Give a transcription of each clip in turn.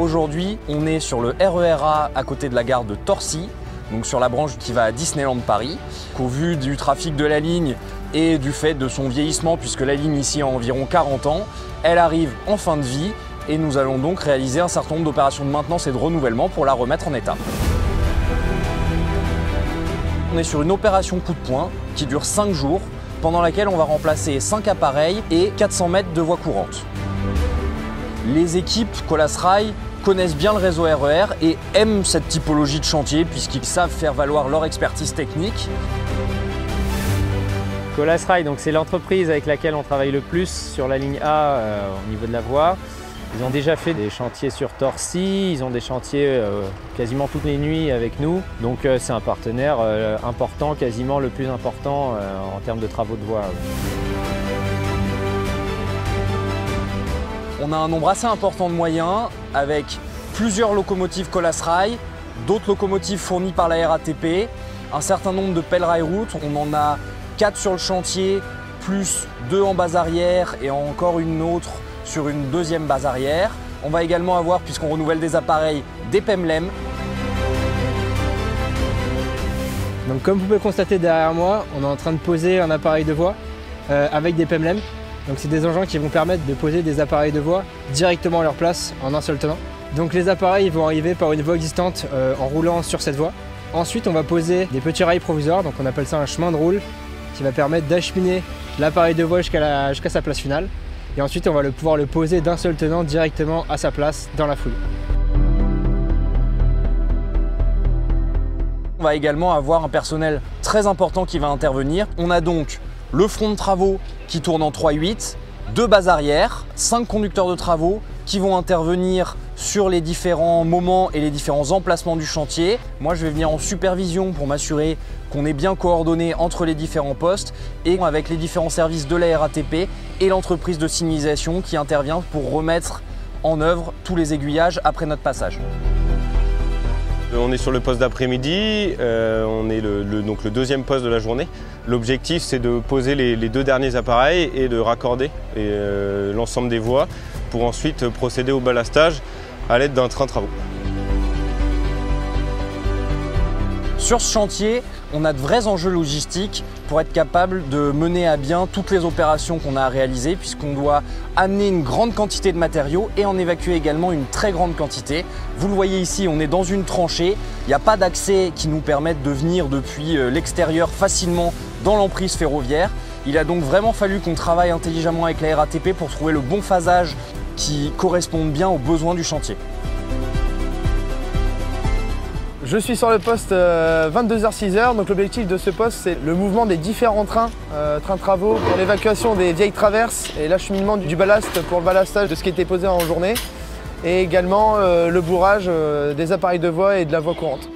Aujourd'hui, on est sur le RER A à côté de la gare de Torcy, donc sur la branche qui va à Disneyland Paris. Au vu du trafic de la ligne et du fait de son vieillissement, puisque la ligne ici a environ 40 ans, elle arrive en fin de vie et nous allons donc réaliser un certain nombre d'opérations de maintenance et de renouvellement pour la remettre en état. On est sur une opération coup de poing qui dure 5 jours, pendant laquelle on va remplacer 5 appareils et 400 mètres de voie courante. Les équipes Colas Rail connaissent bien le réseau RER et aiment cette typologie de chantier puisqu'ils savent faire valoir leur expertise technique. Colas Rail, c'est l'entreprise avec laquelle on travaille le plus sur la ligne A au niveau de la voie. Ils ont déjà fait des chantiers sur Torcy, ils ont des chantiers quasiment toutes les nuits avec nous. Donc c'est un partenaire important, quasiment le plus important en termes de travaux de voie. On a un nombre assez important de moyens avec plusieurs locomotives Colas Rail, d'autres locomotives fournies par la RATP, un certain nombre de pelles rail route. On en a 4 sur le chantier, plus 2 en base arrière et encore une autre sur une deuxième base arrière. On va également avoir, puisqu'on renouvelle des appareils, des PEMLEM. Donc comme vous pouvez constater derrière moi, on est en train de poser un appareil de voie avec des PEMLEM. Donc c'est des engins qui vont permettre de poser des appareils de voie directement à leur place en un seul tenant. Donc les appareils vont arriver par une voie existante en roulant sur cette voie. Ensuite on va poser des petits rails provisoires, donc on appelle ça un chemin de roule, qui va permettre d'acheminer l'appareil de voie jusqu'à sa place finale. Et ensuite on va pouvoir le poser d'un seul tenant directement à sa place dans la foulée. On va également avoir un personnel très important qui va intervenir. On a donc le front de travaux qui tourne en 3/8, 2 bases arrière, 5 conducteurs de travaux qui vont intervenir sur les différents moments et les différents emplacements du chantier. Moi, je vais venir en supervision pour m'assurer qu'on est bien coordonné entre les différents postes et avec les différents services de la RATP et l'entreprise de signalisation qui intervient pour remettre en œuvre tous les aiguillages après notre passage. On est sur le poste d'après-midi, on est donc le deuxième poste de la journée. L'objectif, c'est de poser les 2 derniers appareils et de raccorder l'ensemble des voies pour ensuite procéder au ballastage à l'aide d'un train travaux. Sur ce chantier, on a de vrais enjeux logistiques pour être capable de mener à bien toutes les opérations qu'on a à réaliser, puisqu'on doit amener une grande quantité de matériaux et en évacuer également une très grande quantité. Vous le voyez ici, on est dans une tranchée, il n'y a pas d'accès qui nous permette de venir depuis l'extérieur facilement dans l'emprise ferroviaire. Il a donc vraiment fallu qu'on travaille intelligemment avec la RATP pour trouver le bon phasage qui corresponde bien aux besoins du chantier. Je suis sur le poste 22h-6h, donc l'objectif de ce poste c'est le mouvement des différents trains travaux pour l'évacuation des vieilles traverses et l'acheminement du ballast pour le ballastage de ce qui était posé en journée et également le bourrage des appareils de voie et de la voie courante.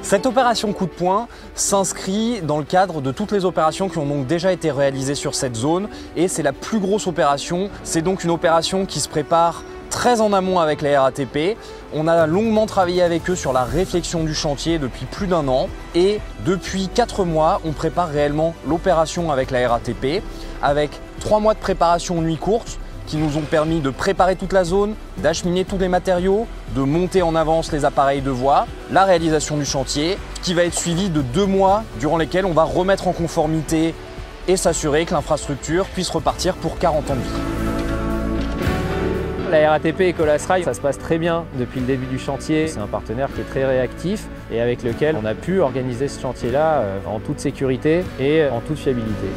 Cette opération coup de poing s'inscrit dans le cadre de toutes les opérations qui ont donc déjà été réalisées sur cette zone et c'est la plus grosse opération. C'est donc une opération qui se prépare très en amont avec la RATP. On a longuement travaillé avec eux sur la réflexion du chantier depuis plus d'1 an et depuis 4 mois, on prépare réellement l'opération avec la RATP avec 3 mois de préparation nuit courte qui nous ont permis de préparer toute la zone, d'acheminer tous les matériaux, de monter en avance les appareils de voie, la réalisation du chantier, qui va être suivi de 2 mois durant lesquels on va remettre en conformité et s'assurer que l'infrastructure puisse repartir pour 40 ans de vie. La RATP et Colas Rail, ça se passe très bien depuis le début du chantier. C'est un partenaire qui est très réactif et avec lequel on a pu organiser ce chantier-là en toute sécurité et en toute fiabilité.